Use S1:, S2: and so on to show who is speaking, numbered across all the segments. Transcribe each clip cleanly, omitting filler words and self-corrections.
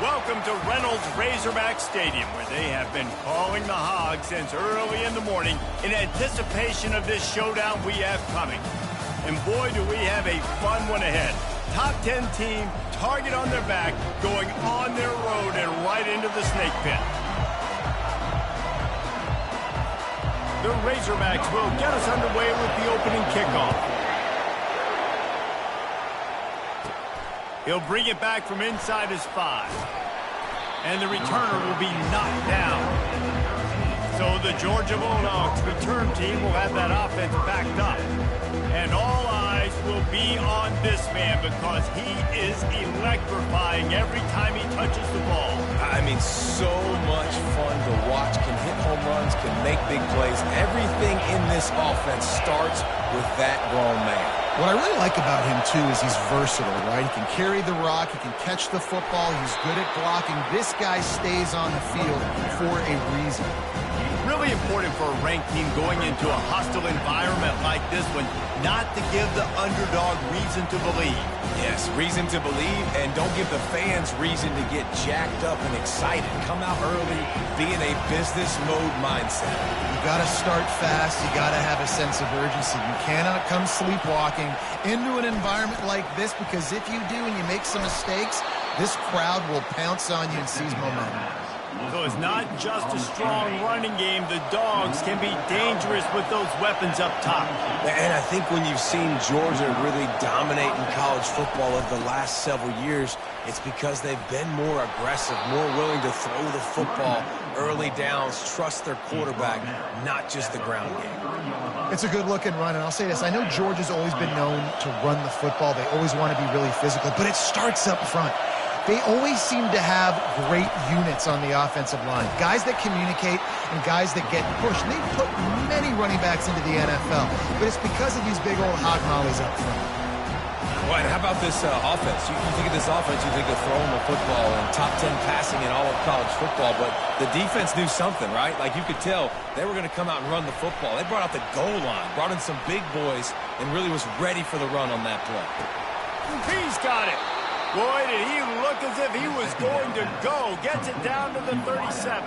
S1: Welcome to Reynolds Razorback Stadium, where they have been calling the hog since early in the morning in anticipation of this showdown we have coming. And boy, do we have a fun one ahead. Top 10 team, target on their back, going on their road and right into the snake pit. The Razorbacks will get us underway with the opening kickoff. He'll bring it back from inside his 5. And the returner will be knocked down. So the Georgia Bulldogs return team will have that offense backed up. And all eyes will be on this man because he is electrifying every time he touches the ball.
S2: I mean, so much fun to watch. Can hit home runs, can make big plays. Everything in this offense starts with that grown man.
S3: What I really like about him, too, is he's versatile, right? He can carry the rock, he can catch the football, he's good at blocking. This guy stays on the field for a reason.
S1: Really important for a ranked team going into a hostile environment like this one, not to give the underdog reason to believe.
S2: Yes, reason to believe, and don't give the fans reason to get jacked up and excited. Come out early, be in a business mode mindset.
S3: You got to start fast. You got to have a sense of urgency. You cannot come sleepwalking into an environment like this, because if you do and you make some mistakes, this crowd will pounce on you and seize momentum.
S1: So it's not just a strong running game. The Dogs can be dangerous with those weapons up top.
S2: And I think when you've seen Georgia really dominate in college football over the last several years, it's because they've been more aggressive, more willing to throw the football, early downs, trust their quarterback, not just the ground game.
S3: It's a good-looking run, and I'll say this. I know Georgia's always been known to run the football. They always want to be really physical, but it starts up front. They always seem to have great units on the offensive line. Guys that communicate and guys that get pushed. And they've put many running backs into the NFL, but it's because of these big old hog mollies up front.
S2: Well, and how about this offense? You think of this offense, you think of throwing the football and top 10 passing in all of college football, but the defense knew something, right? Like you could tell they were going to come out and run the football. They brought out the goal line, brought in some big boys, and really was ready for the run on that play.
S1: He's got it. Boy, did he look as if he was going to go. Gets it down to the 37.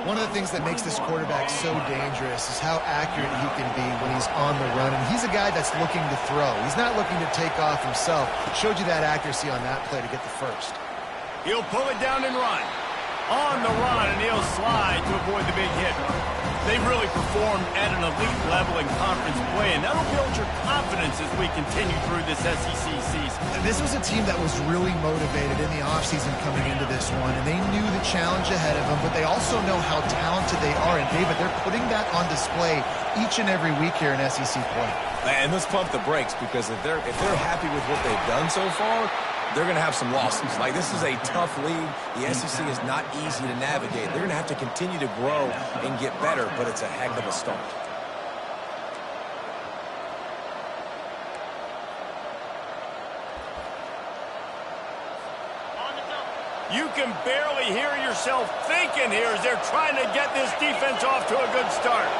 S3: One of the things that makes this quarterback so dangerous is how accurate he can be when he's on the run. And he's a guy that's looking to throw. He's not looking to take off himself. Showed you that accuracy on that play to get the first.
S1: He'll pull it down and run. On the run, and he'll slide to avoid the big hit. They've really performed at an elite level in conference play, and that'll build your confidence as we continue through this SEC season.
S3: This was a team that was really motivated in the offseason coming into this one, and they knew the challenge ahead of them, but they also know how talented they are. And, David, they're putting that on display each and every week here in SEC play.
S2: And let's pump the brakes, because if they're happy with what they've done so far, they're going to have some losses. Like, this is a tough league. The SEC is not easy to navigate. They're going to have to continue to grow and get better, but it's a heck of a start.
S1: You can barely hear yourself thinking here as they're trying to get this defense off to a good start.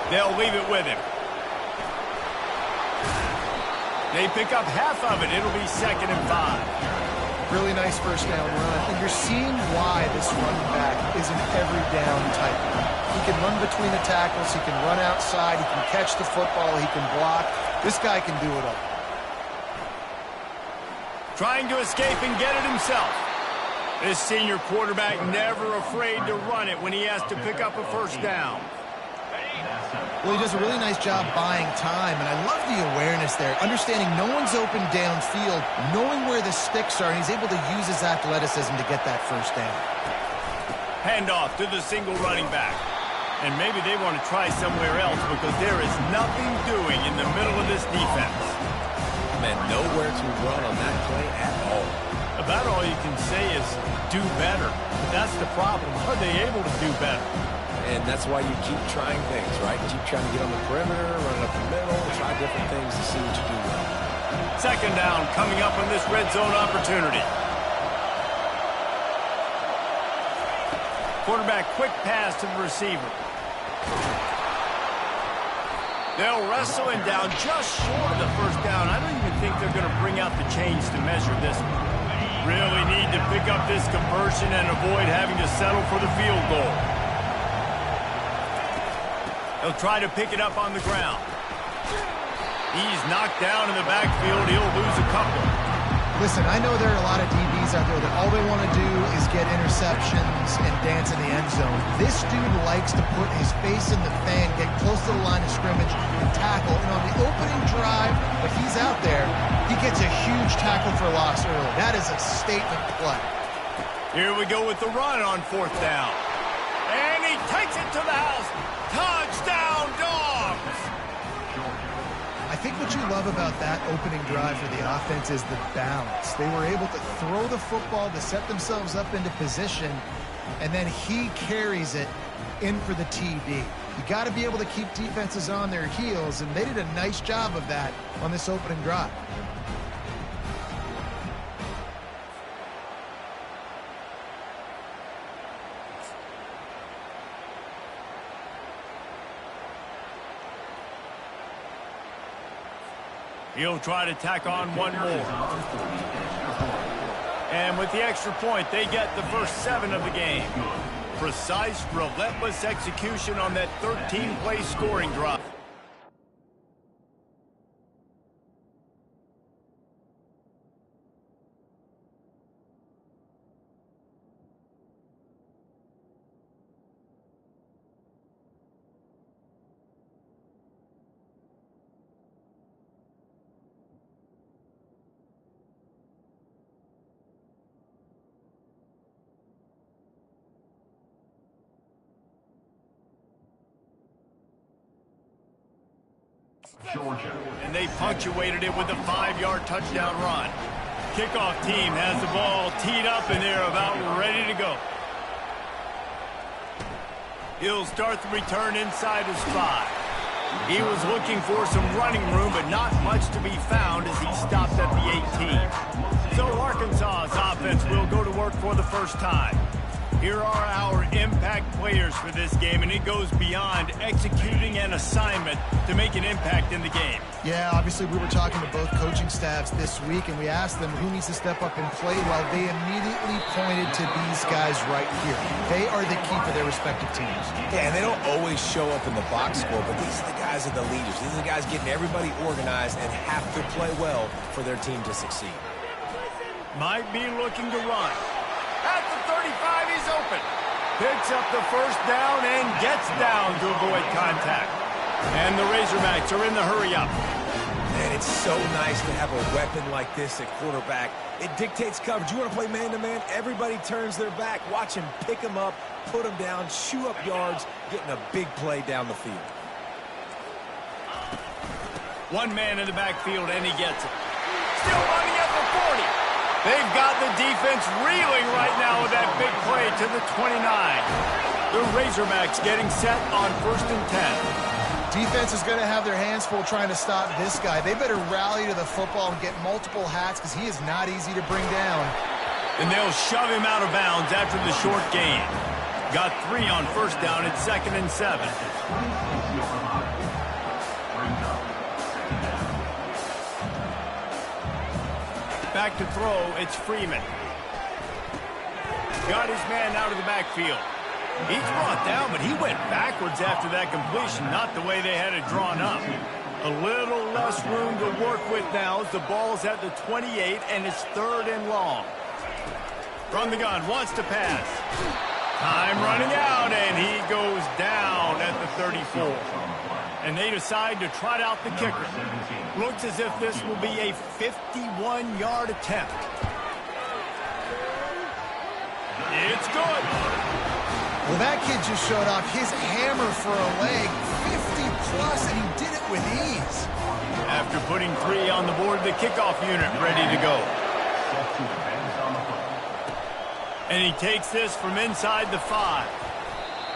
S1: They'll leave it with him. They pick up half of it. It'll be 2nd and 5.
S3: Really nice first down run. And you're seeing why this running back is an every down type. He can run between the tackles. He can run outside. He can catch the football. He can block. This guy can do it all.
S1: Trying to escape and get it himself. This senior quarterback never afraid to run it when he has to pick up a first down.
S3: Well, he does a really nice job buying time, and I love the awareness there, understanding no one's open downfield, knowing where the sticks are, and he's able to use his athleticism to get that first down.
S1: Handoff to the single running back. And maybe they want to try somewhere else because there is nothing doing in the middle of this defense.
S2: Man, nowhere to run on that play at all.
S1: About all you can say is do better. But that's the problem. Are they able to do better?
S2: And that's why you keep trying things, right? Keep trying to get on the perimeter, run it up the middle, try different things to see what you do well.
S1: 2nd down coming up on this red zone opportunity. Quarterback quick pass to the receiver. They'll wrestle him down just short of the first down. I don't even think they're going to bring out the chains to measure this one. Really need to pick up this conversion and avoid having to settle for the field goal. He'll try to pick it up on the ground. He's knocked down in the backfield. He'll lose a couple.
S3: Listen, I know there are a lot of DBs out there that all they want to do is get interceptions and dance in the end zone. This dude likes to put his face in the fan, get close to the line of scrimmage, and tackle. And on the opening drive, if he's out there, he gets a huge tackle for loss early. That is a statement play.
S1: Here we go with the run on 4th down. And he takes it to the house. Touchdown, Dogs!
S3: I think what you love about that opening drive for the offense is the balance. They were able to throw the football to set themselves up into position, and then he carries it in for the TD. You got to be able to keep defenses on their heels, and they did a nice job of that on this opening drive.
S1: He'll try to tack on one more. And with the extra point, they get the first 7 of the game. Precise, relentless execution on that 13-play scoring drive.
S4: Georgia.
S1: And they punctuated it with a 5-yard touchdown run. Kickoff team has the ball teed up, and they're about ready to go. He'll start the return inside his 5. He was looking for some running room, but not much to be found as he stopped at the 18. So Arkansas's offense will go to work for the first time. Here are our impact players for this game, and it goes beyond executing an assignment to make an impact in the game.
S3: Yeah, obviously we were talking to both coaching staffs this week, and we asked them who needs to step up and play well. They immediately pointed to these guys right here. They are the key for their respective teams.
S2: Yeah, and they don't always show up in the box score, but these are the guys that are the leaders. These are the guys getting everybody organized and have to play well for their team to succeed.
S1: Might be looking to run. At the 35, he's open. Picks up the first down and gets down to avoid contact. And the Razorbacks are in the hurry-up.
S2: And it's so nice to have a weapon like this at quarterback. It dictates coverage. You want to play man-to-man? Everybody turns their back. Watch him pick him up, put him down, shoot up yards, getting a big play down the field.
S1: One man in the backfield, and he gets it. Still running at the 40. They've got the defense reeling right now with that big play to the 29. The Razorbacks getting set on 1st and 10.
S3: Defense is going to have their hands full trying to stop this guy. They better rally to the football and get multiple hats because he is not easy to bring down.
S1: And they'll shove him out of bounds after the short gain. Got 3 on 1st down at 2nd and 7. Back to throw, it's Freeman. Got his man out of the backfield. He's brought down, but he went backwards after that completion, not the way they had it drawn up. A little less room to work with now as the ball's at the 28, and it's 3rd and long. From the gun, wants to pass. Time running out, and he goes down at the 34. And they decide to trot out the kicker. Looks as if this will be a 51-yard attempt. It's good.
S3: Well, that kid just showed off his hammer for a leg, 50-plus, and he did it with ease.
S1: After putting 3 on the board, the kickoff unit ready to go. And he takes this from inside the 5.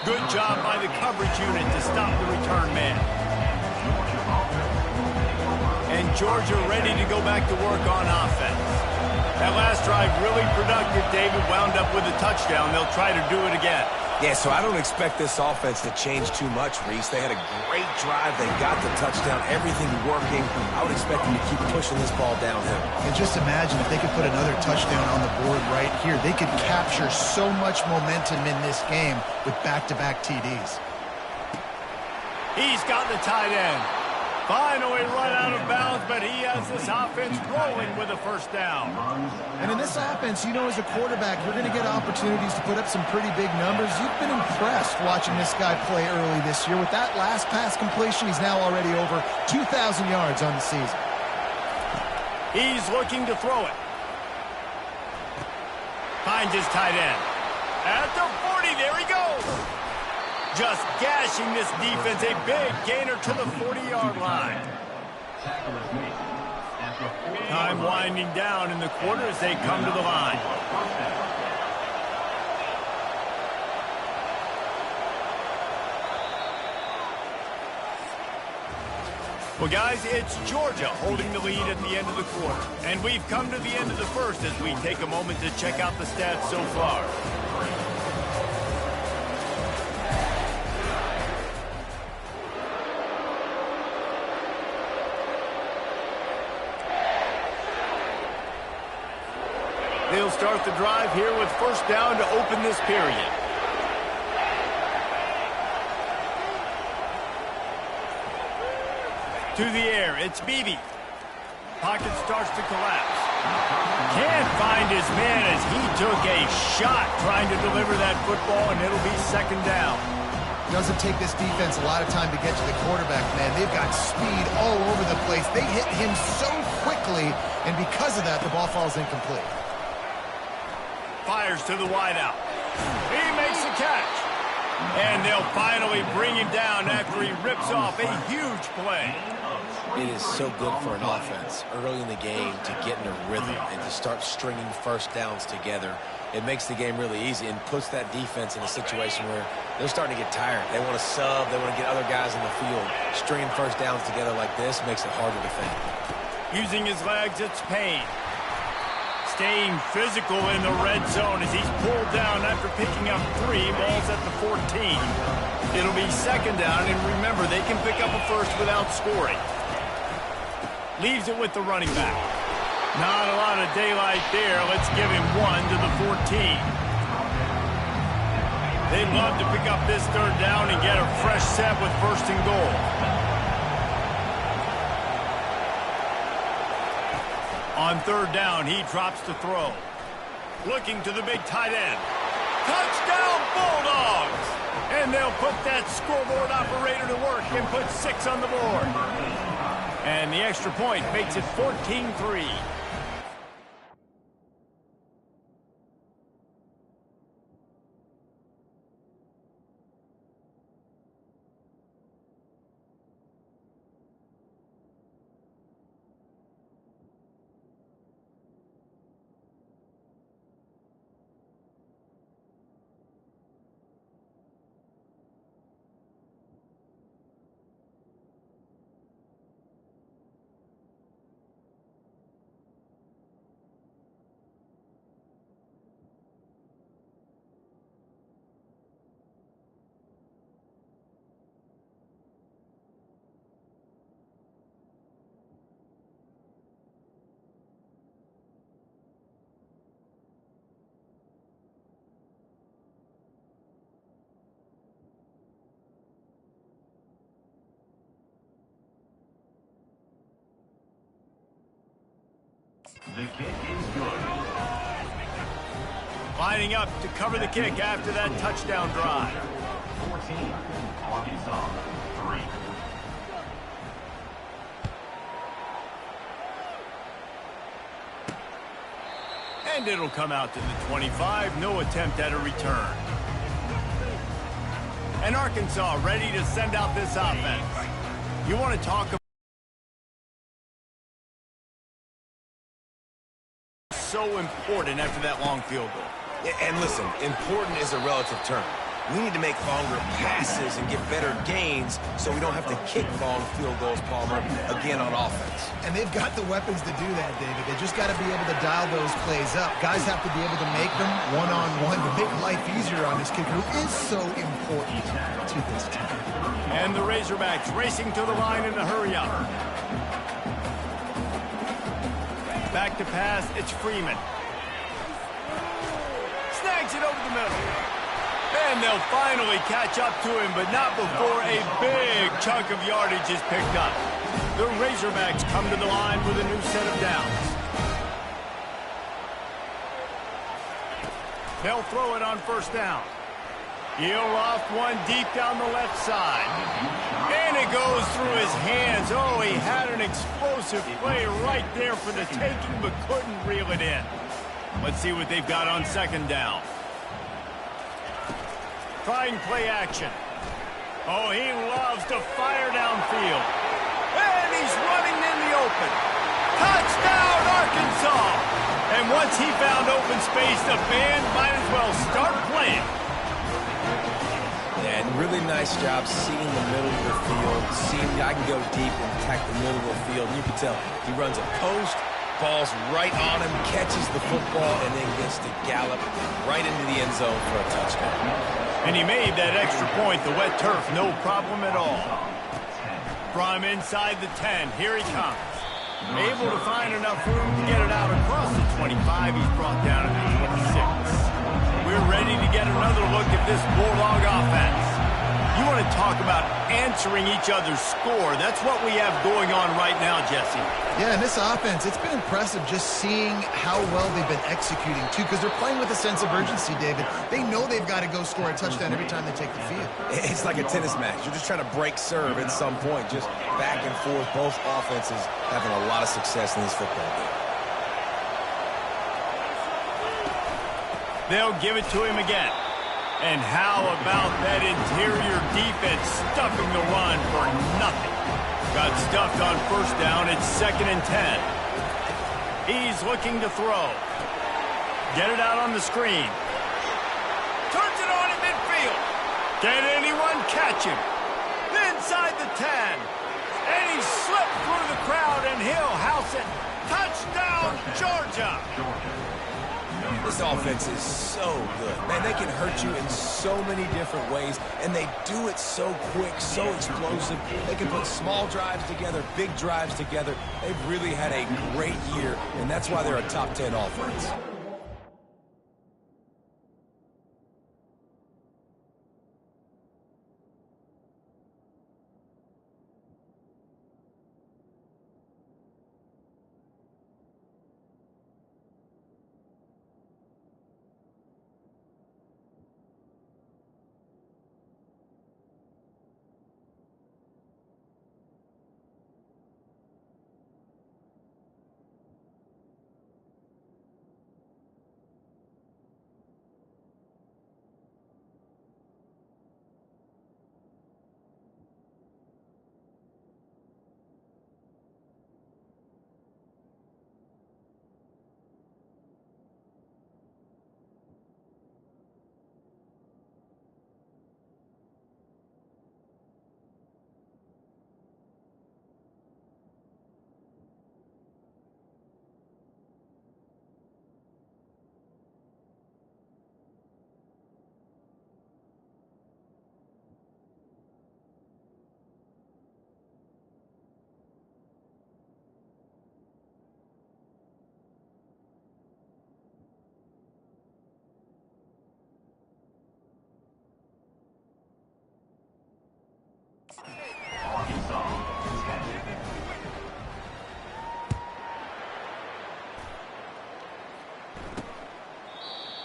S1: Good job by the coverage unit to stop the return man. And Georgia ready to go back to work on offense. That last drive really productive. David wound up with a touchdown. They'll try to do it again.
S2: Yeah, so I don't expect this offense to change too much, Reese. They had a great drive. They got the touchdown, everything working. I would expect them to keep pushing this ball downhill.
S3: And just imagine if they could put another touchdown on the board right here. They could capture so much momentum in this game with back-to-back TDs.
S1: He's got the tight end. Finally run out of bounds, but he has this offense rolling with a first down.
S3: And in this offense, you know, as a quarterback, you're going to get opportunities to put up some pretty big numbers. You've been impressed watching this guy play early this year. With that last pass completion, he's now already over 2,000 yards on the season.
S1: He's looking to throw it. Finds his tight end. At the 40, there he goes. Just gashing this defense, a big gainer to the 40-yard line. Time winding down in the quarter as they come to the line. Well, guys, it's Georgia holding the lead at the end of the quarter. And we've come to the end of the first as we take a moment to check out the stats so far. They'll start the drive here with first down to open this period. To the air, it's Beebe. Pocket starts to collapse. Can't find his man as he took a shot trying to deliver that football, and it'll be second down.
S3: Doesn't take this defense a lot of time to get to the quarterback, man. They've got speed all over the place. They hit him so quickly, and because of that, the ball falls incomplete.
S1: Fires to the wideout. He makes a catch. And they'll finally bring him down after he rips off a huge play.
S2: It is so good for an offense early in the game to get in a rhythm and to start stringing first downs together. It makes the game really easy and puts that defense in a situation where they're starting to get tired. They want to sub. They want to get other guys in the field. Stringing first downs together like this makes it hard to defend.
S1: Using his legs, it's Payne. Staying physical in the red zone as he's pulled down after picking up 3 balls at the 14. It'll be second down, and remember, they can pick up a first without scoring. Leaves it with the running back. Not a lot of daylight there. Let's give him 1 to the 14. They'd love to pick up this third down and get a fresh set with first and goal. On third down, he drops to throw. Looking to the big tight end. Touchdown, Bulldogs! And they'll put that scoreboard operator to work and put 6 on the board. And the extra point makes it 14-3.
S4: The kick is good.
S1: Lining up to cover the kick after that touchdown drive.
S4: 14, Arkansas, 3.
S1: And it'll come out to the 25. No attempt at a return. And Arkansas ready to send out this offense. You want to talk about so important after that long field goal.
S2: And listen, important is a relative term. We need to make longer passes and get better gains so we don't have to kick long field goals, Palmer, again on offense.
S3: And they've got the weapons to do that, David. They just got to be able to dial those plays up. Guys have to be able to make them one-on-one to make life easier on this kicker, who is so important to this team.
S1: And the Razorbacks racing to the line in a hurry-up. Back to pass, it's Freeman. Snags it over the middle. And they'll finally catch up to him, but not before a big chunk of yardage is picked up. The Razorbacks come to the line with a new set of downs. They'll throw it on first down. He'll loft one deep down the left side. And it goes through his hands. Oh, he had an explosive play right there for the taking, but couldn't reel it in. Let's see what they've got on second down. Trying play action. Oh, he loves to fire downfield. And he's running in the open. Touchdown, Arkansas! And once he found open space, the band might as well start playing.
S2: Yeah, and really nice job seeing the middle of the field. Seeing I can go deep and attack the middle of the field. You can tell he runs a post, falls right on him, catches the football, and then gets to gallop right into the end zone for a touchdown.
S1: And he made that extra point, the wet turf, no problem at all. From inside the 10, here he comes. Able to find enough room to get it out across the 25. He's brought down at the 26. We're ready to get another look at this Bulldog offense. You want to talk about answering each other's score. That's what we have going on right now, Jesse.
S3: Yeah, and this offense, it's been impressive just seeing how well they've been executing, too, because they're playing with a sense of urgency, David. They know they've got to go score a touchdown every time they take the field.
S2: It's like a tennis match. You're just trying to break serve at some point, just back and forth. Both offenses having a lot of success in this football game.
S1: They'll give it to him again. And how about that interior defense stuffing the run for nothing? Got stuffed on first down. It's 2nd and 10. He's looking to throw. Get it out on the screen. Turns it on in midfield. Can anyone catch him? Inside the 10. And he slipped through the crowd, and he'll house it. Touchdown, Georgia.
S2: This offense is so good. Man, they can hurt you in so many different ways, and they do it so quick, so explosive. They can put small drives together, big drives together. They've really had a great year, and that's why they're a top 10 offense.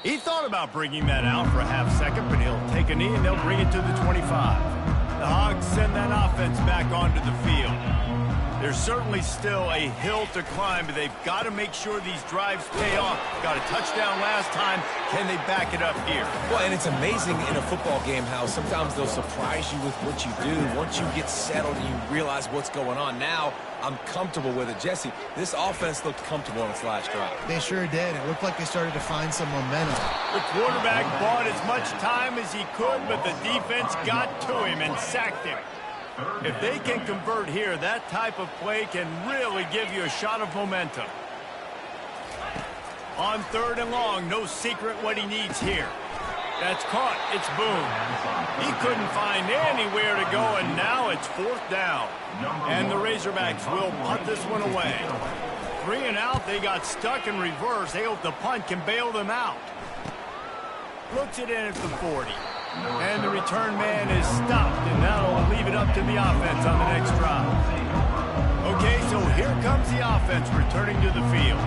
S1: He thought about bringing that out for a half second, but he'll take a knee and they'll bring it to the 25. The Hogs send that offense back onto the field. There's certainly still a hill to climb, but they've got to make sure these drives pay off. Got a touchdown last time. Can they back it up here?
S2: Well, and it's amazing in a football game how sometimes they'll surprise you with what you do. Once you get settled and you realize what's going on. Now, I'm comfortable with it. Jesse, this offense looked comfortable on its last drive.
S3: They sure did. It looked like they started to find some momentum.
S1: The quarterback bought as much time as he could, but the defense got to him and sacked him. If they can convert here, that type of play can really give you a shot of momentum. On 3rd and long, no secret what he needs here. That's caught. It's Boone. He couldn't find anywhere to go, and now it's 4th down. And the Razorbacks will punt this one away. 3 and out, they got stuck in reverse. They hope the punt can bail them out. Looks it in at the 40. And the return man is stopped, and that'll leave it up to the offense on the next drive. Okay, so here comes the offense returning to the field.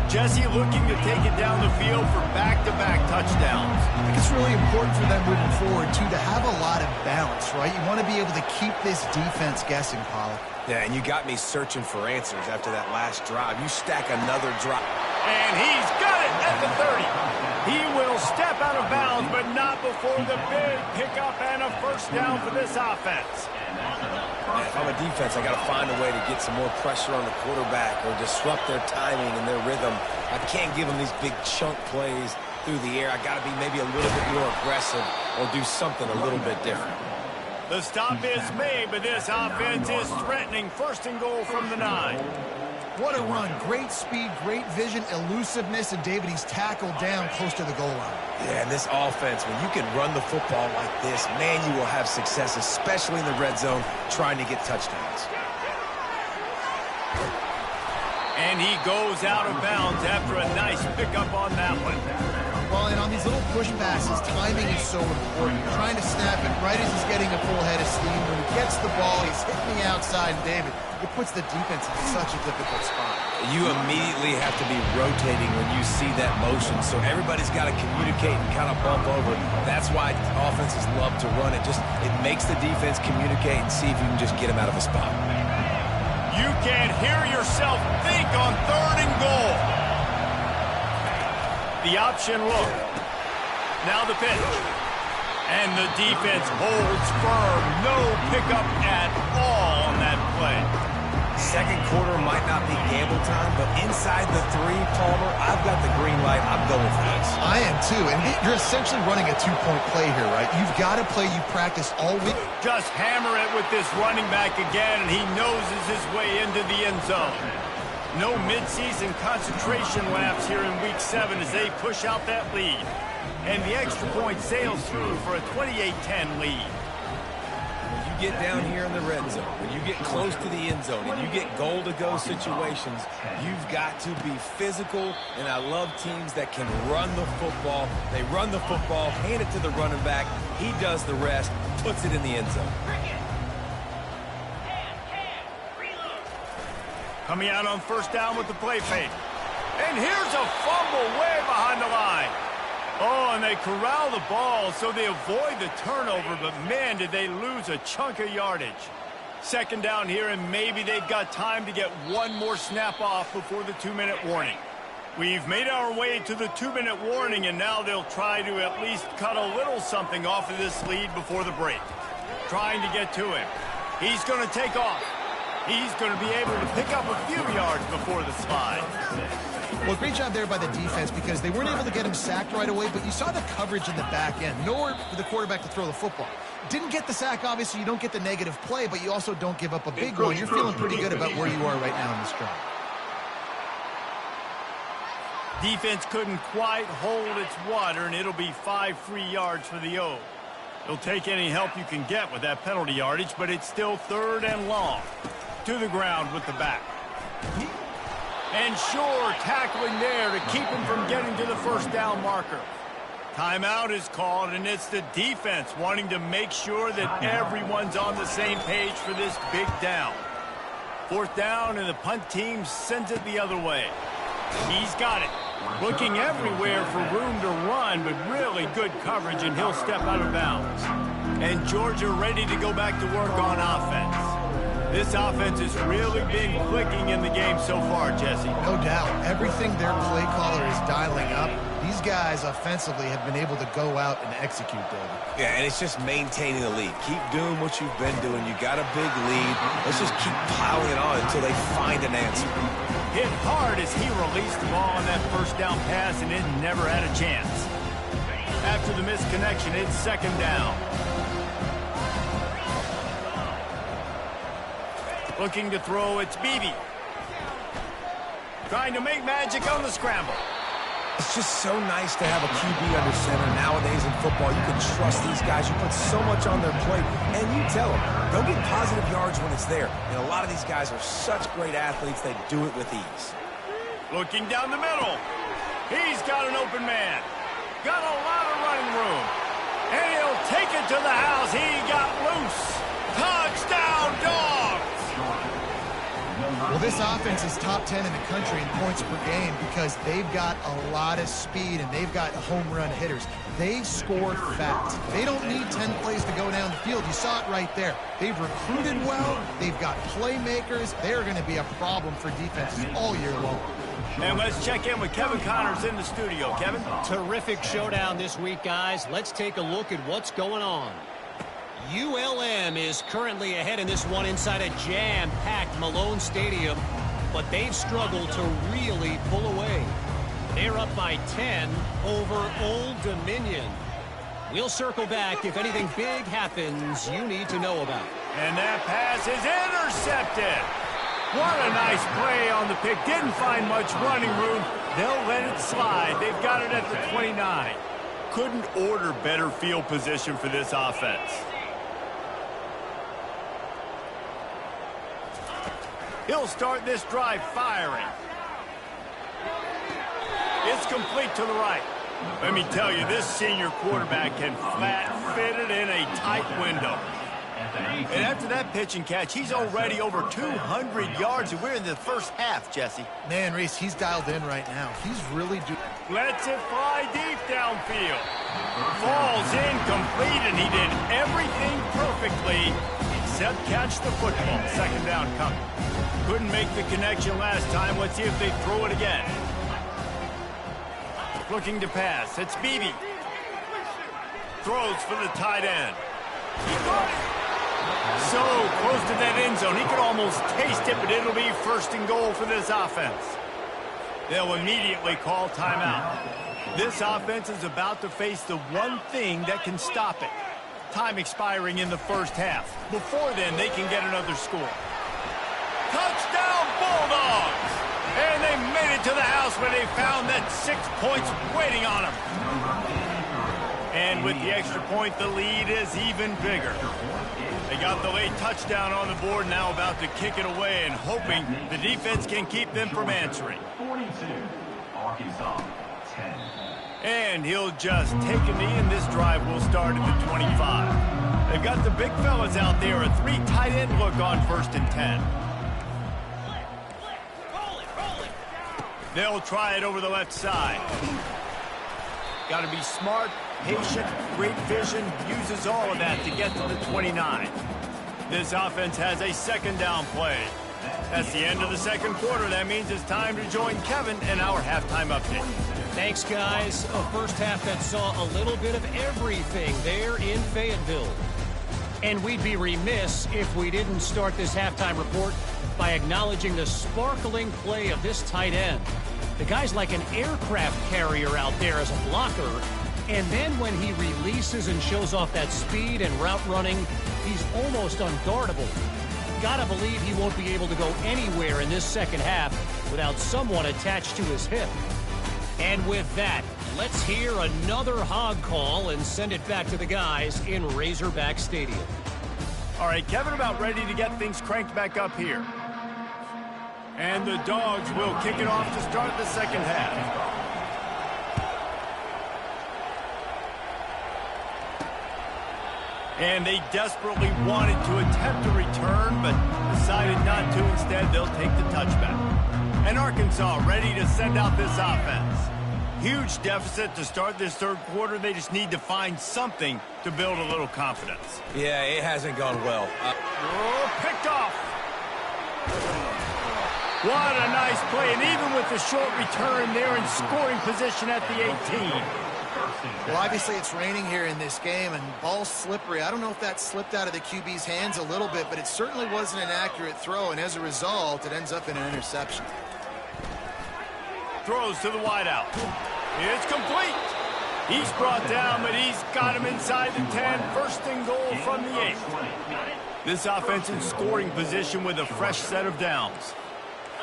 S1: Jesse looking to take it down the field for back-to-back touchdowns.
S3: I think it's really important for them moving forward, too, to have a lot of balance, right? You want to be able to keep this defense guessing, Pollock.
S2: Yeah, and you got me searching for answers after that last drive. You stack another drive.
S1: And he's got it at the 30. He will step out of bounds, but not before the big pickup and a 1st down for this offense.
S2: Man, if I'm a defense, I got to find a way to get some more pressure on the quarterback or disrupt their timing and their rhythm. I can't give them these big chunk plays through the air. I got to be maybe a little bit more aggressive or do something a little bit different.
S1: The stop is made, but this offense is threatening. 1st and goal from the 9.
S3: What a run. Great speed, great vision, elusiveness, and David, he's tackled down close to the goal line.
S2: Yeah, and this offense, when you can run the football like this, man, you will have success, especially in the red zone, trying to get touchdowns.
S1: And he goes out of bounds after a nice pickup on that one.
S3: Well, and on these little push passes, timing is so important. You're trying to snap it right as he's getting a full head of steam. When he gets the ball, he's hitting the outside, and David, it puts the defense in such a difficult spot.
S2: You immediately have to be rotating when you see that motion, so everybody's got to communicate and kind of bump over. That's why offenses love to run it. It makes the defense communicate and see if you can just get him out of a spot.
S1: You can't hear yourself think on 3rd and goal. The option look. Now the pitch. And the defense holds firm. No pickup at all on that play.
S2: 2nd quarter might not be gamble time, but inside the 3, Palmer, I've got the green light. I'm going for this.
S3: I am too, and you're essentially running a 2-point play here, right? You've got to play you practice all week.
S1: Just hammer it with this running back again, and he noses his way into the end zone. No midseason concentration laps here in Week 7 as they push out that lead. And the extra point sails through for a 28-10 lead.
S2: When you get down here in the red zone, when you get close to the end zone, and you get goal-to-go situations, you've got to be physical, and I love teams that can run the football. They run the football, hand it to the running back, he does the rest, puts it in the end zone.
S1: Coming out on 1st down with the play fake. And here's a fumble way behind the line. Oh, and they corral the ball, so they avoid the turnover, but man, did they lose a chunk of yardage. 2nd down here, and maybe they've got time to get one more snap off before the 2-minute warning. We've made our way to the 2-minute warning, and now they'll try to at least cut a little something off of this lead before the break. Trying to get to him. He's going to take off. He's going to be able to pick up a few yards before the slide.
S3: Well, great job there by the defense because they weren't able to get him sacked right away, but you saw the coverage in the back end. Nowhere for the quarterback to throw the football. Didn't get the sack, obviously. You don't get the negative play, but you also don't give up a big one. You're feeling pretty good about where you are right now in this drive.
S1: Defense couldn't quite hold its water, and it'll be 5 free yards for the O. They'll take any help you can get with that penalty yardage, but it's still 3rd and long. To the ground with the back. And sure, tackling there to keep him from getting to the 1st down marker. Timeout is called, and it's the defense wanting to make sure that everyone's on the same page for this big down. 4th down, and the punt team sends it the other way. He's got it. Looking everywhere for room to run, but really good coverage, and he'll step out of bounds. And Georgia ready to go back to work on offense. This offense has really been clicking in the game so far, Jesse.
S3: No doubt. Everything their play caller is dialing up, these guys offensively have been able to go out and execute, David.
S2: Yeah, and it's just maintaining the lead. Keep doing what you've been doing. You got a big lead. Let's just keep piling it on until they find an answer.
S1: Hit hard as he released the ball on that first down pass, and it never had a chance. After the missed connection, it's second down. Looking to throw, it's Beebe. Trying to make magic on the scramble.
S2: It's just so nice to have a QB under center. Nowadays in football, you can trust these guys. You put so much on their plate, and you tell them, they'll get positive yards when it's there. And a lot of these guys are such great athletes, they do it with ease.
S1: Looking down the middle. He's got an open man. Got a lot of running room. And he'll take it to the house. He got loose. Touchdown, Dogs!
S3: Well, this offense is top 10 in the country in points per game because they've got a lot of speed and they've got home run hitters. They score fast. They don't need 10 plays to go down the field. You saw it right there. They've recruited well. They've got playmakers. They're going to be a problem for defenses all year long.
S1: And let's check in with Kevin Connors in the studio. Kevin?
S5: Terrific showdown this week, guys. Let's take a look at what's going on. ULM is currently ahead in this one inside a jam-packed Malone Stadium, but they've struggled to really pull away. They're up by 10 over Old Dominion. We'll circle back if anything big happens you need to know about.
S1: And that pass is intercepted. What a nice play on the pick. Didn't find much running room. They'll let it slide. They've got it at the 29. Couldn't order better field position for this offense. He'll start this drive firing. It's complete to the right. Let me tell you, this senior quarterback can flat fit it in a tight window. And after that pitch and catch, he's already over 200 yards, and we're in the first half, Jesse.
S3: Man, Reese, he's dialed in right now. He's really
S1: Lets it fly deep downfield. Falls incomplete, and he did everything perfectly except catch the football. Second down coming. Couldn't make the connection last time. Let's see if they throw it again. Looking to pass. It's Beebe. Throws for the tight end. He caught it. So close to that end zone. He could almost taste it, but it'll be first and goal for this offense. They'll immediately call timeout. This offense is about to face the one thing that can stop it. Time expiring in the first half. Before then, they can get another score. Touchdown, Bulldogs! And they made it to the house where they found that 6 points waiting on them. And with the extra point, the lead is even bigger. They got the late touchdown on the board, now about to kick it away and hoping the defense can keep them from answering.
S4: 42, Arkansas, 10.
S1: And he'll just take a knee, and this drive will start at the 25. They've got the big fellas out there, a 3 tight end look on 1st and 10. They'll try it over the left side. Got to be smart, patient, great vision, uses all of that to get to the 29. This offense has a second down play. That's the end of the second quarter. That means it's time to join Kevin in our halftime update.
S5: Thanks, guys. A first half that saw a little bit of everything there in Fayetteville. And we'd be remiss if we didn't start this halftime report by acknowledging the sparkling play of this tight end. The guy's like an aircraft carrier out there as a blocker, and then when he releases and shows off that speed and route running, he's almost unguardable. Gotta believe he won't be able to go anywhere in this second half without someone attached to his hip. And with that, let's hear another hog call and send it back to the guys in Razorback Stadium.
S1: All right, Kevin, about ready to get things cranked back up here. And the Dogs will kick it off to start the second half. And they desperately wanted to attempt a return, but decided not to. Instead, they'll take the touchback. And Arkansas ready to send out this offense. Huge deficit to start this third quarter. They just need to find something to build a little confidence.
S2: Yeah, it hasn't gone well.
S1: Picked off. What a nice play, and even with the short return, they're in scoring position at the 18.
S3: Well, obviously it's raining here in this game, and ball's slippery. I don't know if that slipped out of the QB's hands a little bit, but it certainly wasn't an accurate throw, and as a result, it ends up in an interception.
S1: Throws to the wideout. It's complete. He's brought down, but he's got him inside the 10. First and goal from the 8. This offense in scoring position with a fresh set of downs.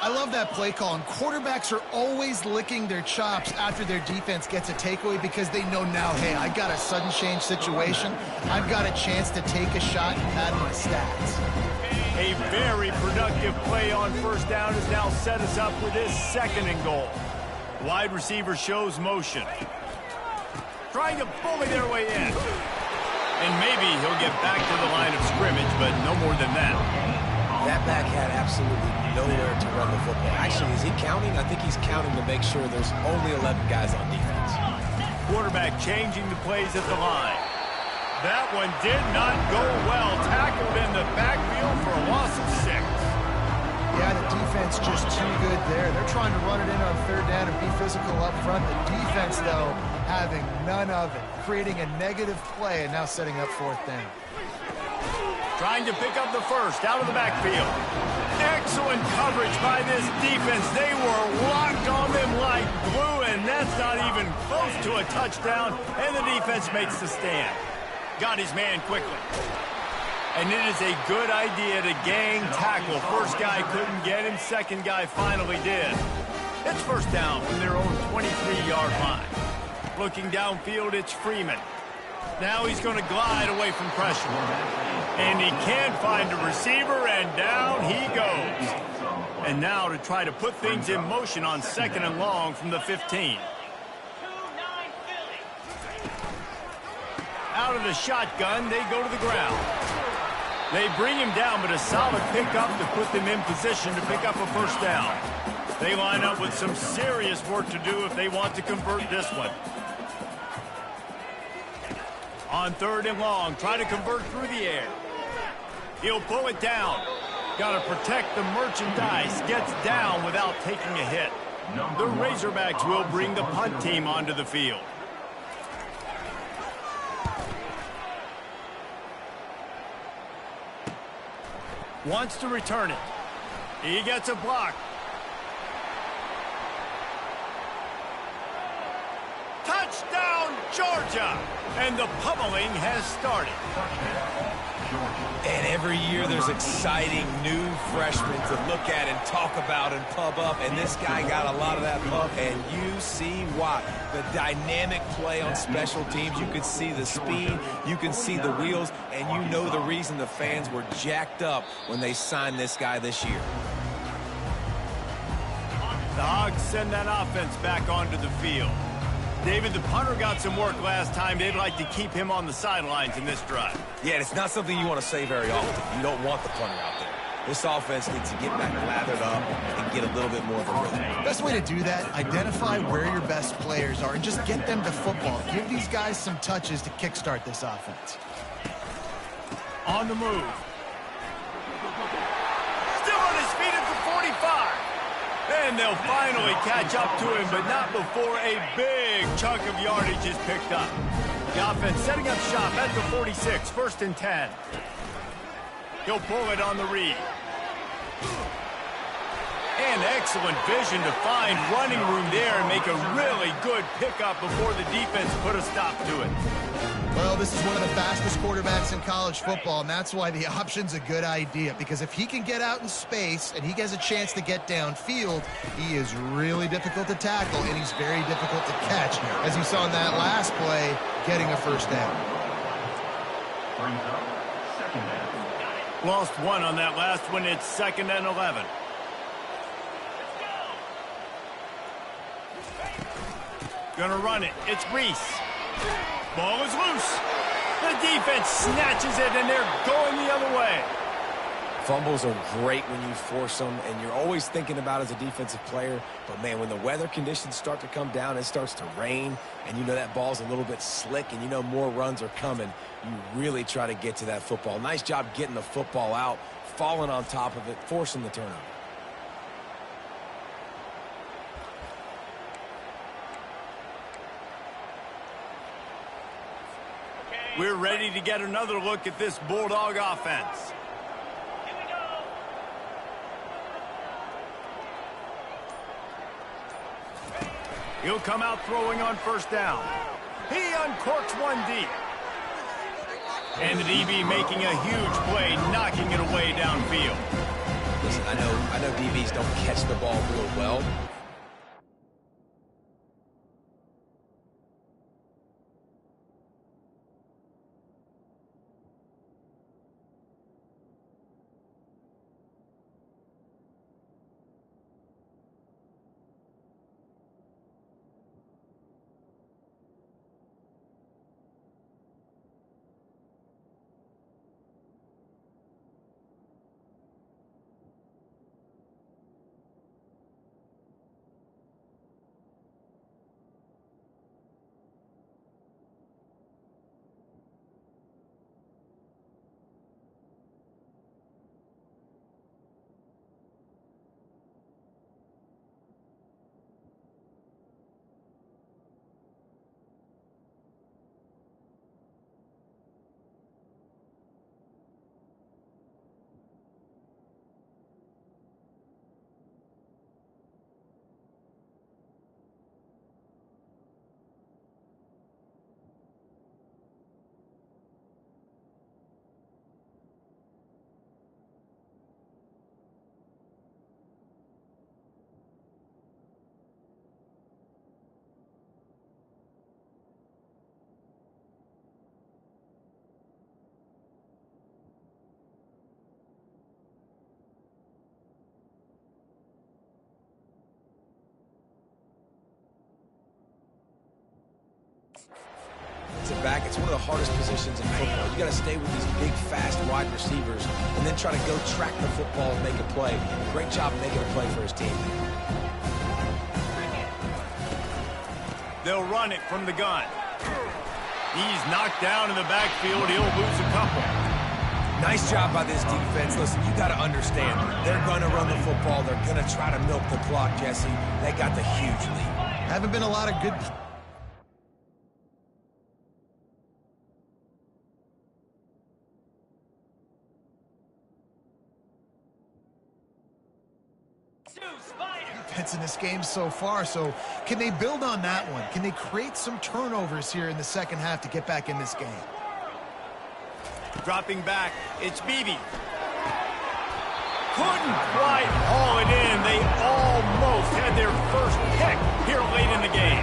S3: I love that play call, and quarterbacks are always licking their chops after their defense gets a takeaway because they know now, hey, I got a sudden change situation. I've got a chance to take a shot and pad my stats.
S1: A very productive play on first down has now set us up with this second and goal. Wide receiver shows motion. Trying to bully their way in. And maybe he'll get back to the line of scrimmage, but no more than that.
S2: That back had absolutely nowhere to run the football. Actually, is he counting? I think he's counting to make sure there's only 11 guys on defense.
S1: Quarterback changing the plays at the line. That one did not go well. Tackled in the backfield for a loss of 6.
S3: Yeah, the defense just too good there. They're trying to run it in on third down and be physical up front. The defense, though, having none of it, creating a negative play and now setting up fourth down.
S1: Trying to pick up the first out of the backfield. Excellent coverage by this defense. They were locked on them like glue, and that's not even close to a touchdown, and the defense makes the stand. Got his man quickly. And it is a good idea to gang tackle. First guy couldn't get him, second guy finally did. It's first down from their own 23-yard line. Looking downfield, it's Freeman. Now he's going to glide away from pressure. And he can't find a receiver, and down he goes. And now to try to put things in motion on second and long from the 15. Out of the shotgun, they go to the ground. They bring him down, but a solid pickup to put them in position to pick up a first down. They line up with some serious work to do if they want to convert this one. On third and long, try to convert through the air. He'll pull it down. Got to protect the merchandise. Gets down without taking a hit. The Razorbacks will bring the punt team onto the field. Wants to return it. He gets a block. Touchdown, Georgia! And the pummeling has started.
S2: And every year there's exciting new freshmen to look at and talk about and pub up. And this guy got a lot of that pub, and you see why. The dynamic play on special teams. You can see the speed. You can see the wheels. And you know the reason the fans were jacked up when they signed this guy this year.
S1: The Hogs send that offense back onto the field. David, the punter got some work last time. They'd like to keep him on the sidelines in this drive.
S2: Yeah, it's not something you want to say very often. You don't want the punter out there. This offense needs to get back lathered up and get a little bit more of a rhythm.
S3: Best way to do that, identify where your best players are and just get them to football. Give these guys some touches to kickstart this offense.
S1: On the move. Still on his feet at the 45. And they'll finally catch up to him, but not before a big chunk of yardage is picked up. The offense setting up shop at the 46, first and 10. He'll pull it on the read. And excellent vision to find running room there and make a really good pickup before the defense put a stop to it.
S3: Well, this is one of the fastest quarterbacks in college football, and that's why the option's a good idea, because if he can get out in space and he has a chance to get downfield, he is really difficult to tackle, and he's very difficult to catch, as you saw in that last play, getting a first down.
S4: Brings up second down.
S1: Lost one on that last one. It's second and 11. Gonna run it. It's Reese. Ball is loose. The defense snatches it, and they're going the other way.
S2: Fumbles are great when you force them, and you're always thinking about as a defensive player. But, man, when the weather conditions start to come down, it starts to rain, and you know that ball's a little bit slick, and you know more runs are coming, you really try to get to that football. Nice job getting the football out, falling on top of it, forcing the turnover.
S1: We're ready to get another look at this Bulldog offense. He'll come out throwing on first down. He uncorks one deep. And the DB making a huge play, knocking it away downfield.
S2: Listen, I know DBs don't catch the ball real well. Back, it's one of the hardest positions in football. You got to stay with these big, fast, wide receivers and then try to go track the football and make a play. Great job making a play for his team.
S1: They'll run it from the gun. He's knocked down in the backfield. He'll lose a couple.
S2: Nice job by this defense. Listen, you got to understand, they're going to run the football. They're going to try to milk the clock, Jesse. They got the huge lead.
S3: Haven't been a lot of good... defense in this game so far, so can they build on that one? Can they create some turnovers here in the second half to get back in this game?
S1: Dropping back, it's Beebe. Couldn't quite haul it in. They almost had their first pick here late in the game.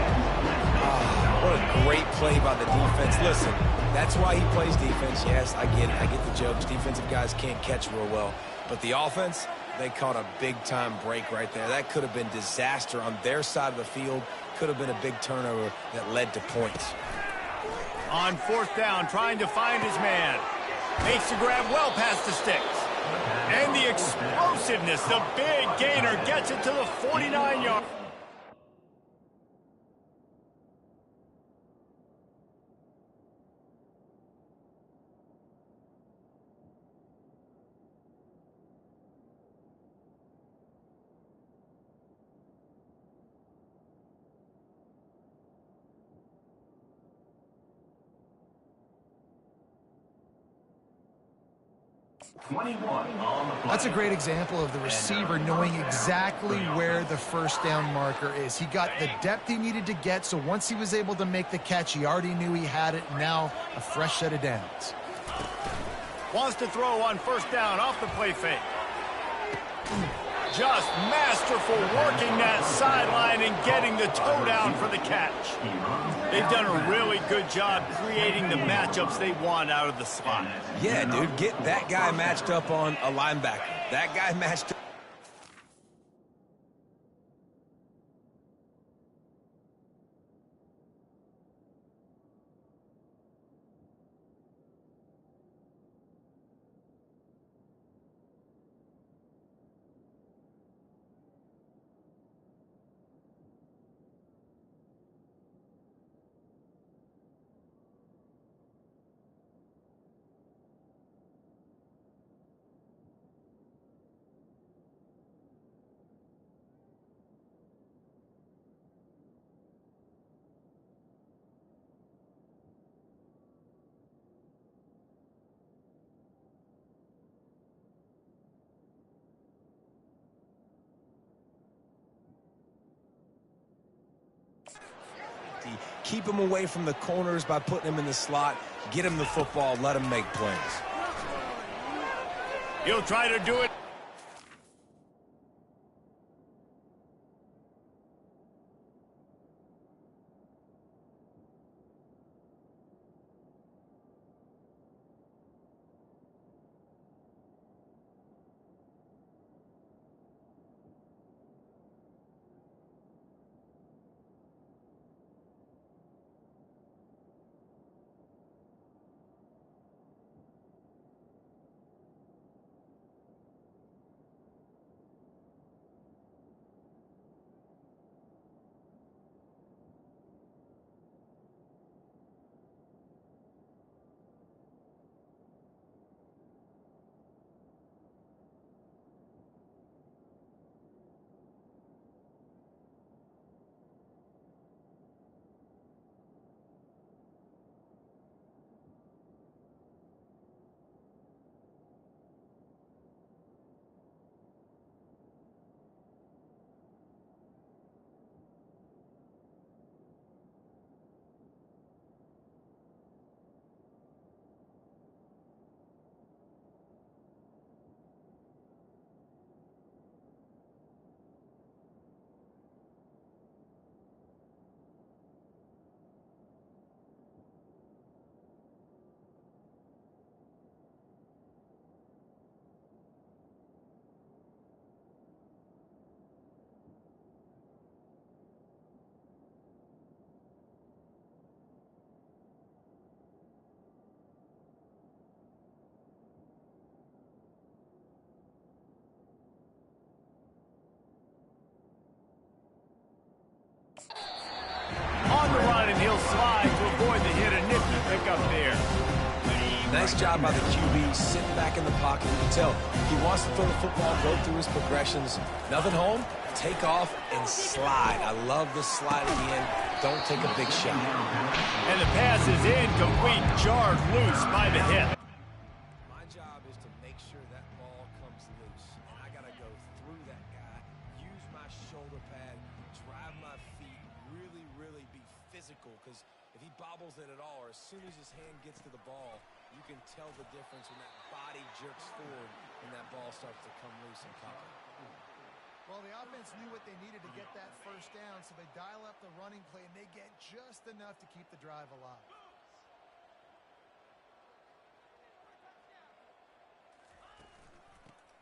S2: What a great play by the defense. Listen, that's why he plays defense. Yes, I get it. I get the jokes. Defensive guys can't catch real well. But the offense, they caught a big-time break right there. That could have been disaster on their side of the field. Could have been a big turnover that led to points.
S1: On fourth down, trying to find his man. Makes the grab well past the sticks. And the explosiveness, the big gainer gets it to the 49-yard.
S3: That's a great example of the receiver knowing exactly where the first down marker is. He got the depth he needed to get, so once he was able to make the catch, he already knew he had it. Now a fresh set of downs.
S1: Wants to throw on first down off the play fake. Just masterful working that sideline and getting the toe down for the catch. They've done a really good job creating the matchups they want out of the slot.
S2: Yeah, dude, get that guy matched up on a linebacker. That guy matched up. keep them away from the corners by putting them in the slot, get them the football, let them make plays.
S1: He'll try to do it. On the run, and he'll slide to avoid the hit. A nifty pickup there.
S2: Nice job by the QB, sitting back in the pocket. You can tell he wants to throw the football, go through his progressions. Nothing home, take off, and slide. I love the slide at the end. Don't take a big shot.
S1: And the pass is incomplete, jarred loose by the hip.
S2: My job is to make sure that ball comes loose. And I got to go through that guy, use my shoulder pad, drive my feet, really be physical. Because if he bobbles it at all, or as soon as his hand gets to the ball, you can tell the difference when that body jerks forward and that ball starts to come loose and pop it.
S3: Well, the offense knew what they needed to get that first down, so they dial up the running play, and they get just enough to keep the drive alive.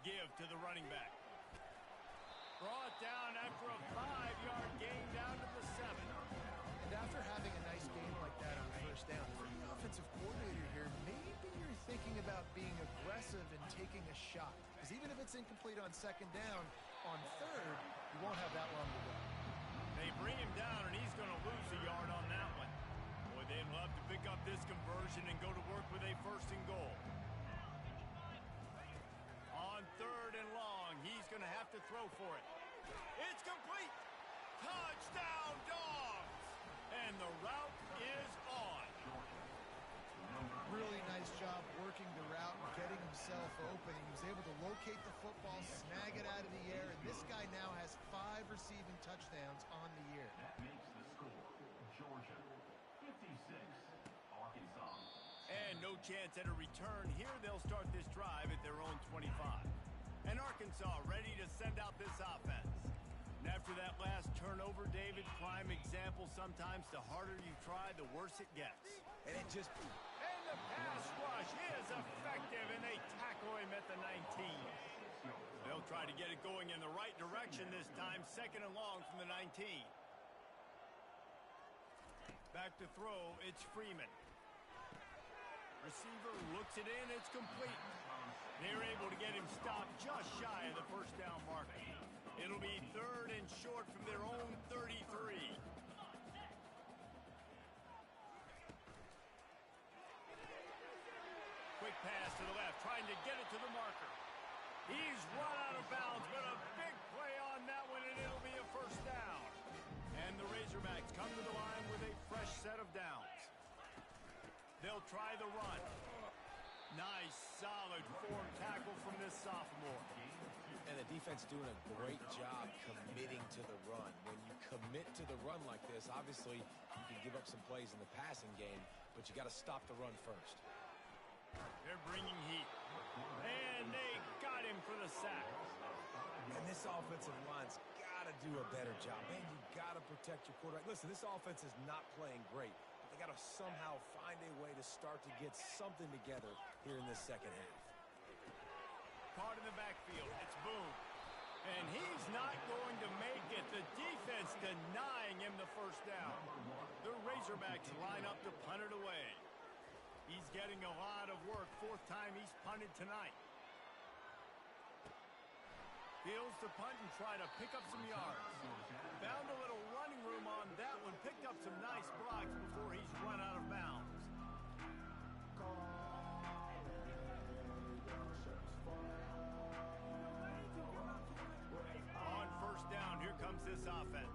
S1: Give to the running back. Brought down after a 5-yard gain down to the 7.
S3: And after having a nice game like that on first down, for the offensive coordinator here, maybe you're thinking about being aggressive and taking a shot. Because even if it's incomplete on second down, on third, you won't have that long to go.
S1: They bring him down, and he's going to lose a yard on that one. Boy, they'd love to pick up this conversion and go to work with a 1st and goal. On 3rd and long, he's going to have to throw for it. It's complete. Touchdown, Dogs. And the route is on.
S3: Really nice job working the route and getting himself open. He was able to locate the football, snag it out of the air, and this guy now has 5 receiving touchdowns on the year.
S4: That makes the score Georgia 56, Arkansas.
S1: And no chance at a return. Here they'll start this drive at their own 25. And Arkansas ready to send out this offense. And after that last turnover, David, prime example, sometimes the harder you try, the worse it gets.
S2: And it just...
S1: And the pass rush is effective, and they tackle him at the 19. They'll try to get it going in the right direction this time, 2nd and long from the 19. Back to throw, it's Freeman. Receiver looks it in, it's complete. They're able to get him stopped just shy of the 1st down marker. It'll be 3rd and short from their own 33. Quick pass to the left, trying to get it to the marker. He's run out of bounds, but a big play on that one, and it'll be a 1st down. And the Razorbacks come to the line with a fresh set of downs. They'll try the run. Nice, solid form tackle from this sophomore.
S2: And the defense doing a great job committing to the run. When you commit to the run like this, obviously you can give up some plays in the passing game, but you got to stop the run first.
S1: They're bringing heat. And they got him for the sack.
S2: And this offensive line's got to do a better job. Man, you got to protect your quarterback. Listen, this offense is not playing great, but they got to somehow find a way to start to get something together here in this second half.
S1: Caught in the backfield. It's Boone. And he's not going to make it. The defense denying him the first down. The Razorbacks line up to punt it away. He's getting a lot of work. Fourth time he's punted tonight. Fields to punt and try to pick up some yards. Found a little running room on that one. Picked up some nice blocks before he's run out of bounds. On first down, here comes this offense.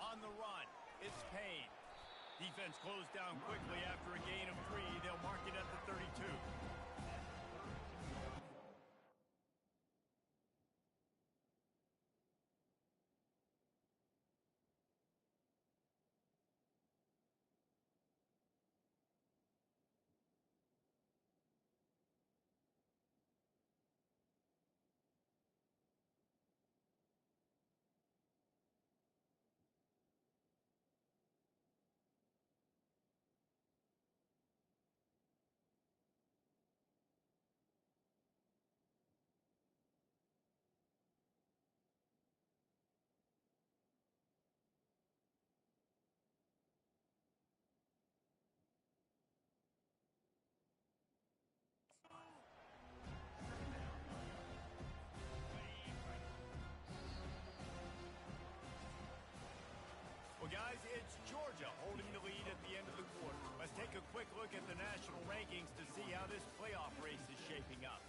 S1: On the run, it's Payne. Defense closed down quickly after a gain of 3. They'll mark it at the 32. Well, guys, it's Georgia holding the lead at the end of the quarter. Let's take a quick look at the national rankings to see how this playoff race is shaping up.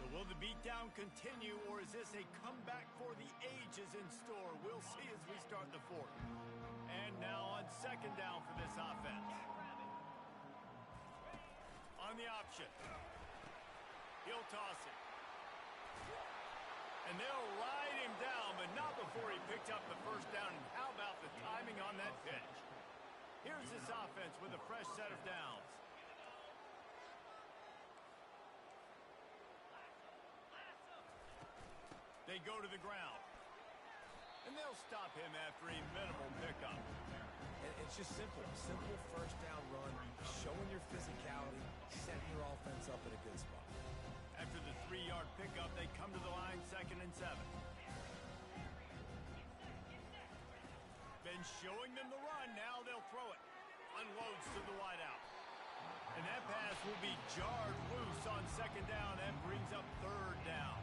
S1: So will the beatdown continue, or is this a comeback for the ages in store? We'll see as we start the fourth. And now on second down for this offense. On the option. He'll toss it. And they'll ride him down, but not before he picked up the first down. And how about the timing on that pitch? Here's this offense with a fresh set of downs. They go to the ground. And they'll stop him after a minimal pickup.
S2: It's just simple. Simple first down run, showing your physicality, setting your offense up in a good spot.
S1: After the 3-yard pickup, they come to the line 2nd and 7. Been showing them the run. Now they'll throw it. Unloads to the wideout. And that pass will be jarred loose on 2nd down and brings up 3rd down.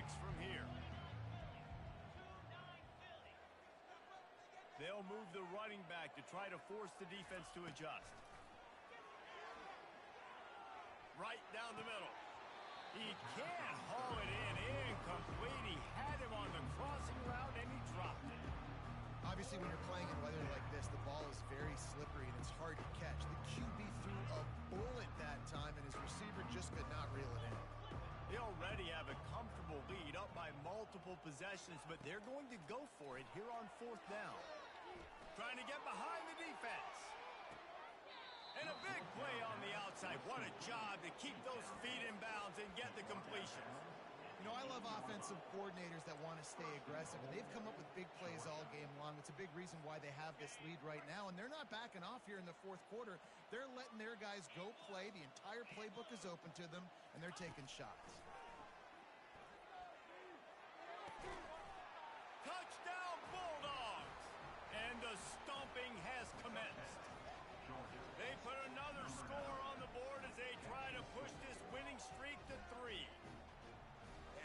S1: kicks from here. They'll move the running back to try to force the defense to adjust. Right down the middle. He can't haul it in. Incomplete. He had him on the crossing route, and he dropped it.
S3: Obviously, when you're playing in weather like this, the ball is very slippery, and it's hard to catch. The QB threw a bullet that time, and his receiver just could not reel it in.
S1: They already have a comfortable lead, up by multiple possessions, but they're going to go for it here on 4th down. Trying to get behind the defense. And a big play on the outside. What a job to keep those feet in bounds and get the completion.
S3: You know, I love offensive coordinators that want to stay aggressive, and they've come up with big plays all game long. It's a big reason why they have this lead right now, and they're not backing off here in the 4th quarter. They're letting their guys go play. The entire playbook is open to them, and they're taking shots.
S1: Touchdown, Bulldogs! And the stomping has commenced. They put another score on the board as they try to push this winning streak to 3.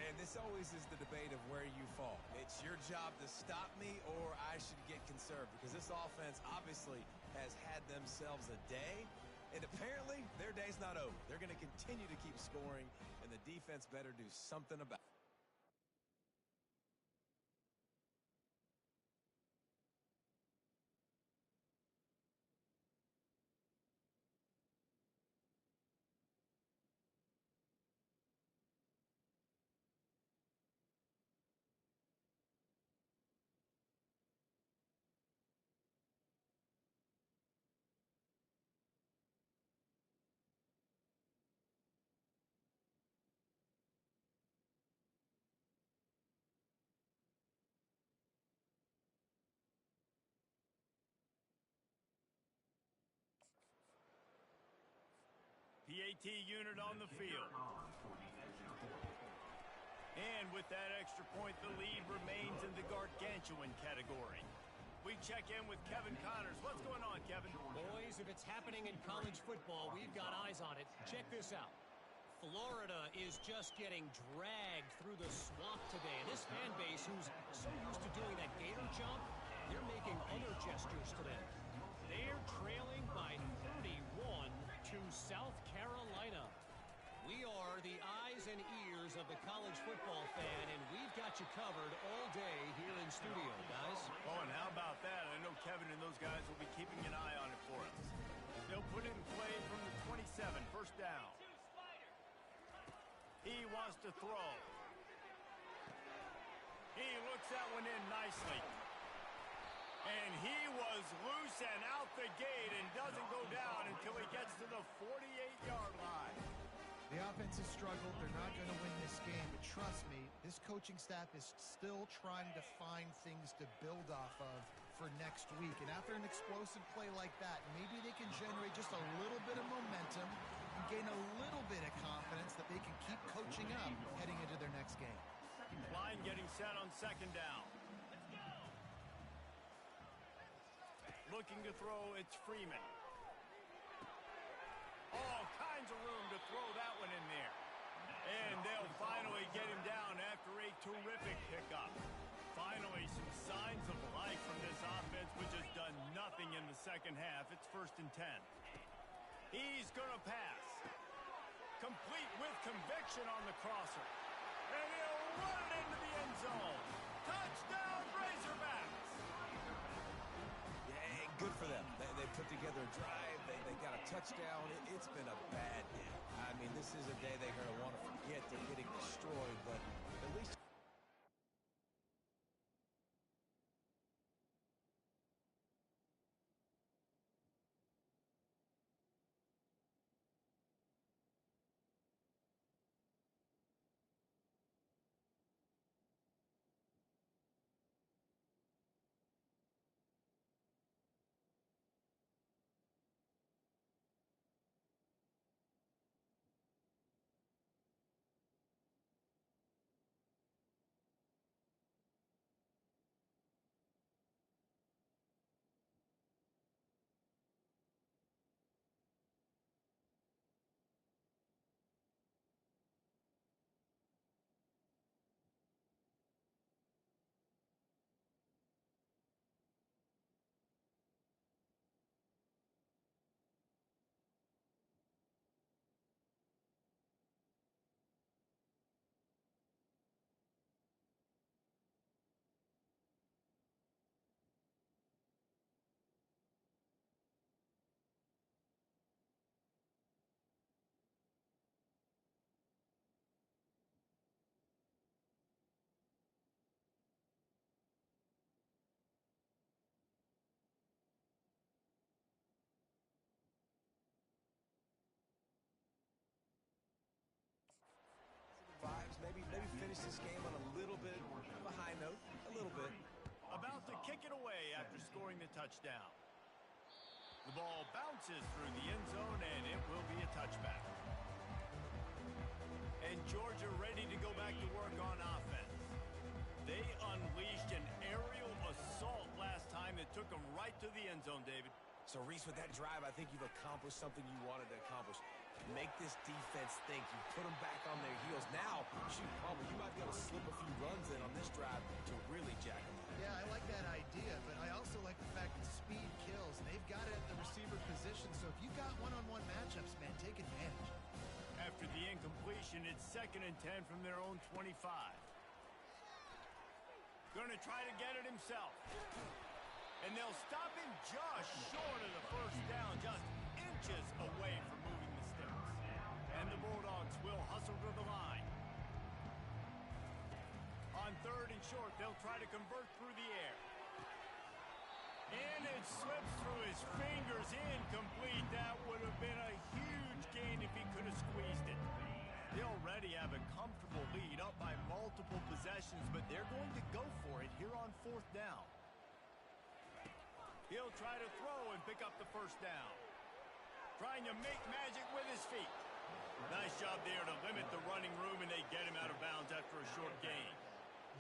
S2: And this always is the debate of where you fall. It's your job to stop me, or I should get conserved, because this offense obviously has had themselves a day, and apparently their day's not over. They're going to continue to keep scoring, and the defense better do something about it.
S1: PAT unit on the field. And with that extra point, the lead remains in the gargantuan category. We check in with Kevin Connors. What's going on, Kevin?
S5: Boys, if it's happening in college football, we've got eyes on it. Check this out. Florida is just getting dragged through the swamp today. And this fan base, who's so used to doing that gator jump, they're making other gestures today. They're trailing by 31 to South Carolina. We are the eyes and ears of the college football fan, and we've got you covered all day here in studio, guys.
S1: Oh, and how about that? I know Kevin and those guys will be keeping an eye on it for us. They'll put it in play from the 27, 1st down. He wants to throw. He looks that one in nicely. And he was loose and out the gate and doesn't go down until he gets to the 48-yard line.
S3: The offense has struggled. They're not going to win this game, but trust me, this coaching staff is still trying to find things to build off of for next week. And after an explosive play like that, maybe they can generate just a little bit of momentum and gain a little bit of confidence that they can keep coaching up heading into their next game.
S1: Line getting set on 2nd down. Looking to throw, it's Freeman. All kinds of room to throw that one in there. And they'll finally get him down after a terrific pickup. Finally, some signs of life from this offense, which has done nothing in the second half. It's 1st and 10. He's going to pass. Complete with conviction on the crosser. And he'll run it into the end zone. Touchdown, Razorbacks!
S2: Yeah, good for them. They put together a drive. They got a touchdown. It's been a bad day. I mean, this is a day they're going to want to forget. They're getting destroyed, but at least
S1: scoring the touchdown. The ball bounces through the end zone, and it will be a touchback. And Georgia ready to go back to work on offense. They unleashed an aerial assault last time that took them right to the end zone, David.
S2: So, Reese, with that drive, I think you've accomplished something you wanted to accomplish. Make this defense think. You put them back on their heels. Now, shoot, probably you might be able to slip a few runs in on this drive to really jack them up.
S3: Yeah, I like that idea, but I also like the fact that speed kills. And they've got it at the receiver position, so if you've got one-on-one matchups, man, take advantage.
S1: After the incompletion, it's 2nd and 10 from their own 25. Going to try to get it himself. And they'll stop him just short of the first down, just inches away from moving the sticks. And the Bulldogs will hustle to the line. On 3rd and short, they'll try to convert through the air. And it slips through his fingers, incomplete. That would have been a huge gain if he could have squeezed it. They already have a comfortable lead, up by multiple possessions, but they're going to go for it here on 4th down. He'll try to throw and pick up the first down. Trying to make magic with his feet. Nice job there to limit the running room, and they get him out of bounds after a short gain.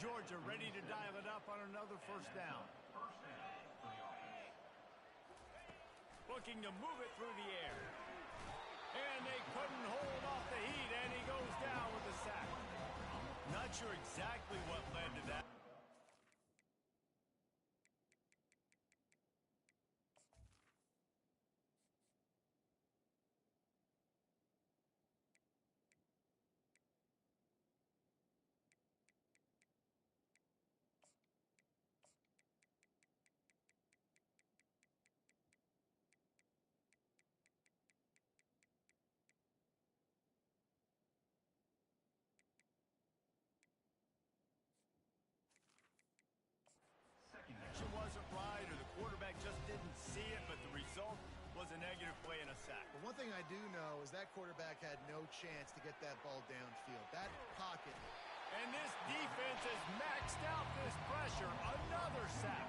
S1: Georgia ready to dial it up on another first down. Looking to move it through the air. And they couldn't hold off the heat, and he goes down with a sack. Not sure exactly what led to that. Action wasn't right, or the quarterback just didn't see it, but the result was a negative play and a sack.
S3: But one thing I do know is that quarterback had no chance to get that ball downfield. That pocket.
S1: And this defense has maxed out this pressure. Another sack.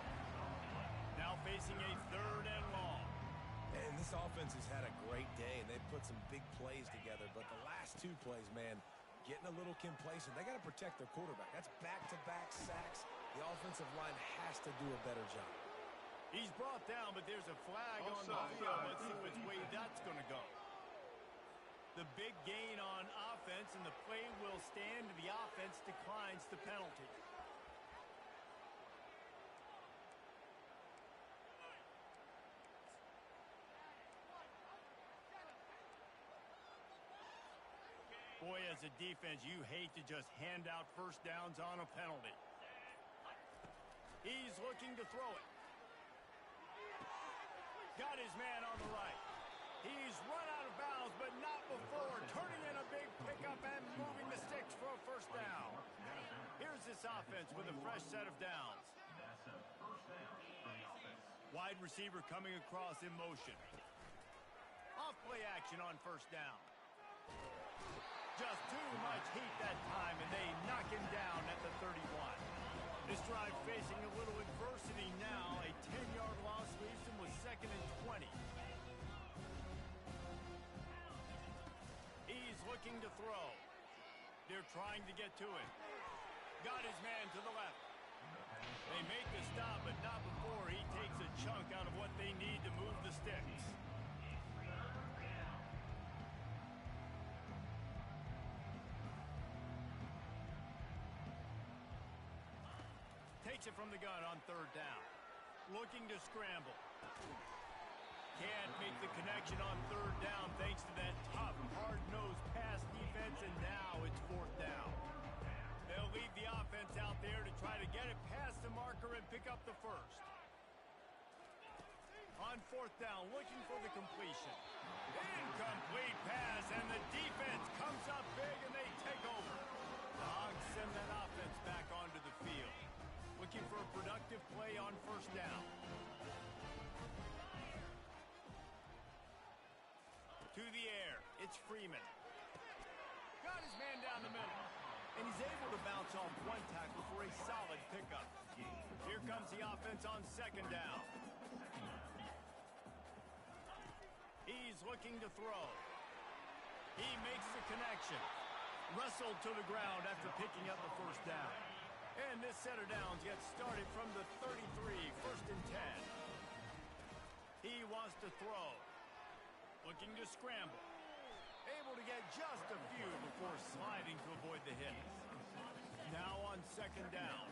S1: Now facing a 3rd and long.
S2: And this offense has had a great day, and they've put some big plays together. But the last 2 plays, man, getting a little complacent. They got to protect their quarterback. That's back-to-back sacks. The offensive line has to do a better job.
S1: He's brought down, but there's a flag on the field. Let's see which way that's going to go. The big gain on offense, and the play will stand. The offense declines the penalty. Boy, as a defense, you hate to just hand out first downs on a penalty. He's looking to throw it. Got his man on the right. He's run out of bounds, but not before turning in a big pickup and moving the sticks for a first down. Here's this offense with a fresh set of downs. Wide receiver coming across in motion. Off play action on first down. Just too much heat that time, and they knock him down at the 31. This drive facing a little adversity now. A 10-yard loss leaves him with 2nd and 20. He's looking to throw. They're trying to get to him. Got his man to the left. They make the stop, but not before he takes a chunk out of what they need to move the sticks. Takes it from the gun on 3rd down. Looking to scramble. Can't make the connection on 3rd down thanks to that tough, hard-nosed pass defense, and now it's 4th down. They'll leave the offense out there to try to get it past the marker and pick up the first. On 4th down, looking for the completion. Incomplete pass, and the defense comes up big, and they take over. The Hogs send that offense back onto the field. Looking for a productive play on 1st down. To the air, it's Freeman. Got his man down the middle. and he's able to bounce off one tackle for a solid pickup. Here comes the offense on second down. He's looking to throw. He makes the connection. Wrestled to the ground after picking up the first down. And this set of downs gets started from the 33, first and 10. He wants to throw. Looking to scramble. Able to get just a few before sliding to avoid the hit. Now on second down.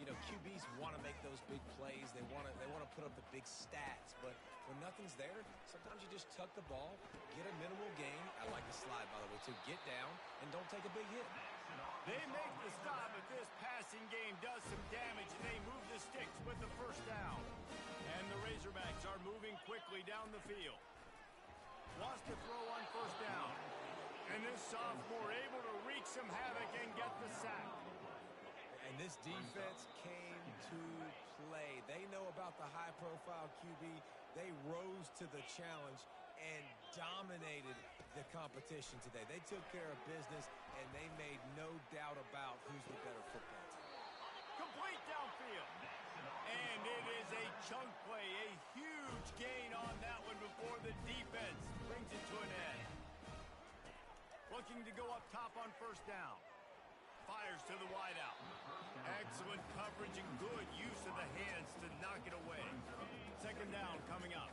S2: You know, QBs want to make those big plays. They want to put up the big stats. But when nothing's there, sometimes you just tuck the ball, get a minimal gain. I like the slide, by the way, to get down and don't take a big hit.
S1: They make the stop, but this passing game does some damage, and they move the sticks with the first down. And the Razorbacks are moving quickly down the field. Wants to throw on first down. And this sophomore able to wreak some havoc and get the sack.
S2: And this defense came to play. They know about the high-profile QB. They rose to the challenge and dominated the competition today. They took care of business, and they made no doubt about who's the better football team.
S1: Complete downfield. And it is a chunk play, a huge gain on that one before the defense brings it to an end. Looking to go up top on first down. Fires to the wideout. Excellent coverage and good use of the hands to knock it away. Second down coming up.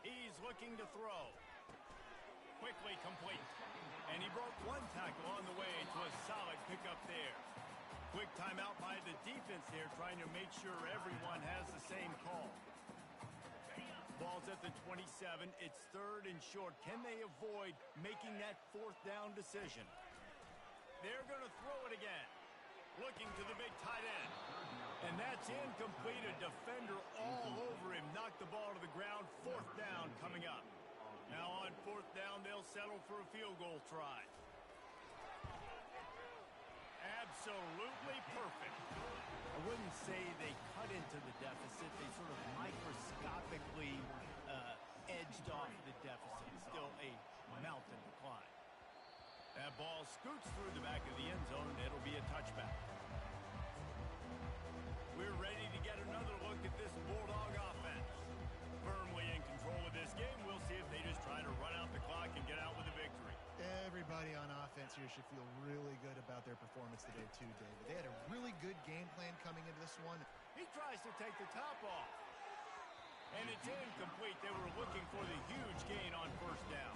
S1: He's looking to throw. Quickly complete. And he broke one tackle on the way to a solid pickup there. Quick timeout by the defense there, trying to make sure everyone has the same call. Ball's at the 27. It's third and short. Can they avoid making that fourth down decision? They're going to throw it again. Looking to the big tight end. And that's incomplete. A defender all over him. Knocked the ball to the ground. Fourth down coming up. Now on fourth down, they'll settle for a field goal try. Absolutely perfect. I wouldn't say they cut into the deficit. They sort of microscopically edged off the deficit. Still a mountain to climb. That ball scoots through the back of the end zone. It'll be a touchback. We're ready to get another look at this Bulldog offense. Firmly in control of this game. We'll see if they just try to run out the clock and get out with a victory.
S3: Everybody on offense here should feel really good about their performance today too, David. They had a really good game plan coming into this one.
S1: He tries to take the top off. And it's incomplete. They were looking for the huge gain on first down.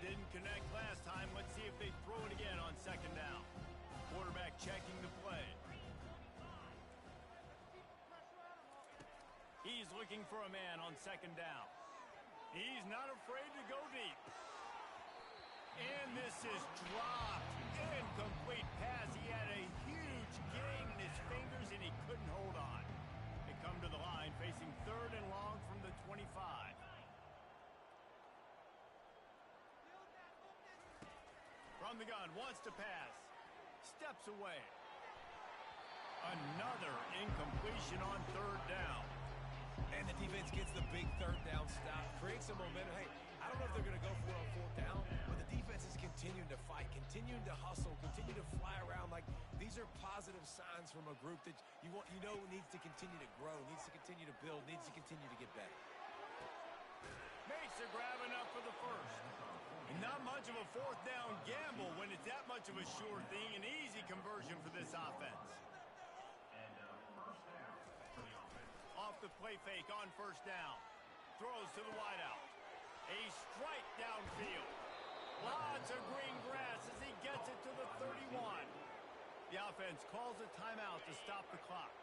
S1: Didn't connect last time. Let's see if they throw it again on second down. Quarterback checking the play. He's looking for a man on second down. He's not afraid to go deep. And this is dropped. Incomplete pass. He had a huge gain in his fingers, and he couldn't hold on. They come to the line facing third and long from the 25. From the gun, wants to pass. Steps away. Another incompletion on third down.
S2: And the defense gets the big third down stop, creates some momentum. Hey, I don't know if they're going to go for it on fourth down, but the defense is continuing to fight, continuing to hustle, continue to fly around. Like, these are positive signs from a group that you know needs to continue to grow, needs to continue to build, needs to continue to get better.
S1: Makes a grab enough for the first. And not much of a fourth down gamble when it's that much of a sure thing. An easy conversion for this offense. Off the play fake on first down. Throws to the wideout. A strike downfield. Lots of green grass as he gets it to the 31. The offense calls a timeout to stop the clock.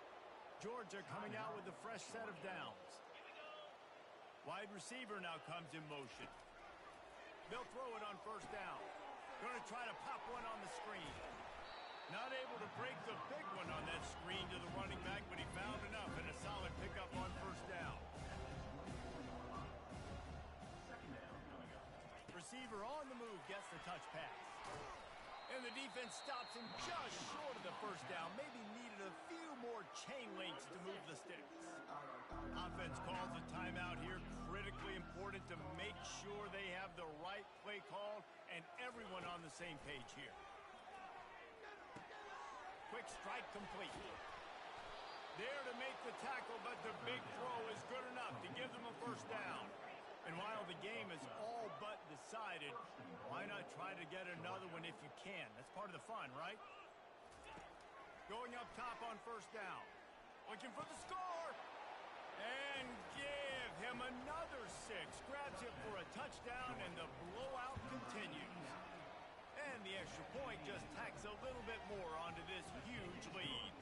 S1: Georgia coming out with a fresh set of downs. Wide receiver now comes in motion. They'll throw it on first down. Going to try to pop one on the screen. Not able to break the big one on that screen to the running back, but he found enough and a solid pickup on first down. Receiver on the move gets the touch pass. And the defense stops him just short of the first down. Maybe needed a few more chain link needs to move the sticks. Offense calls a timeout here. Critically important to make sure they have the right play called and everyone on the same page here. Quick strike complete. There to make the tackle, but the big throw is good enough to give them a first down. And while the game is all but decided, why not try to get another one if you can? That's part of the fun, right? Going up top on first down. Looking for the score. And give him another 6. Grabs it for a touchdown, and the blowout continues. And the extra point just tacks a little bit more onto this huge lead.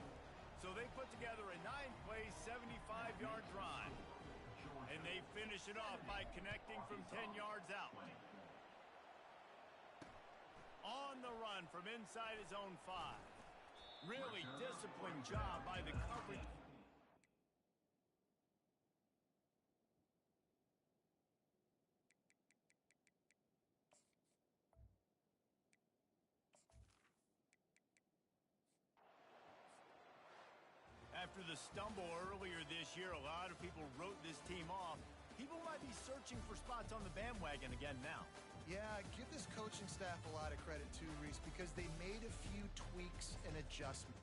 S1: So they put together a 9-play, 75-yard drive. And they finish it off by connecting from 10 yards out. On the run from inside his own 5. Really disciplined job by the coverage. After the stumble earlier this year, a lot of people wrote this team off. People might be searching for spots on the bandwagon again now.
S3: Yeah, give this coaching staff a lot of credit too, Reese, because they made a few tweaks and adjustments.